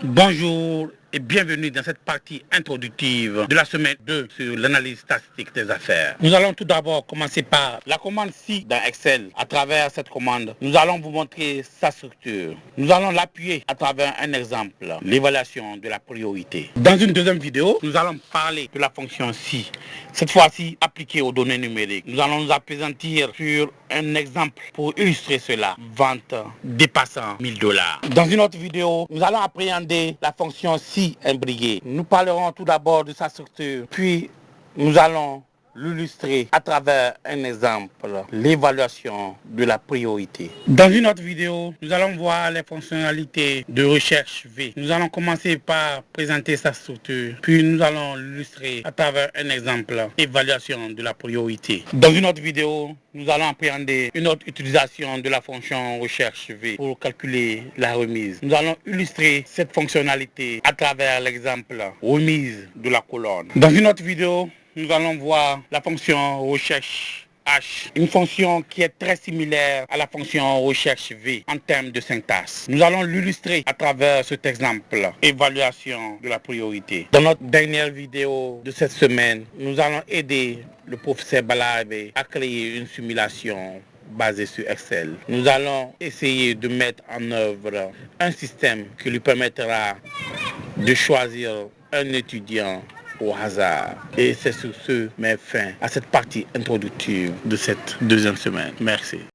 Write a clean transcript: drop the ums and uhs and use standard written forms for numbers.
Bonjour et bienvenue dans cette partie introductive de la semaine 2 sur l'analyse statistique des affaires. Nous allons tout d'abord commencer par la commande SI dans Excel. À travers cette commande, nous allons vous montrer sa structure. Nous allons l'appuyer à travers un exemple, l'évaluation de la priorité. Dans une deuxième vidéo, nous allons parler de la fonction SI, cette fois-ci appliquée aux données numériques. Nous allons nous appesantir sur un exemple pour illustrer cela, vente dépassant $1000. Dans une autre vidéo, nous allons appréhender la fonction SI imbriquée. Nous parlerons tout d'abord de sa structure, puis nous allons l'illustrer à travers un exemple, l'évaluation de la priorité. Dans une autre vidéo, nous allons voir les fonctionnalités de recherche V. Nous allons commencer par présenter sa structure, puis nous allons l'illustrer à travers un exemple, évaluation de la priorité. Dans une autre vidéo, nous allons appréhender une autre utilisation de la fonction recherche V pour calculer la remise. Nous allons illustrer cette fonctionnalité à travers l'exemple remise de la colonne. Dans une autre vidéo, nous allons voir la fonction recherche H, une fonction qui est très similaire à la fonction recherche V en termes de syntaxe. Nous allons l'illustrer à travers cet exemple, évaluation de la priorité. Dans notre dernière vidéo de cette semaine, nous allons aider le professeur Balabe à créer une simulation basée sur Excel. Nous allons essayer de mettre en œuvre un système qui lui permettra de choisir un étudiant au hasard. Et c'est sur ce met fin à cette partie introductive de cette deuxième semaine. Merci.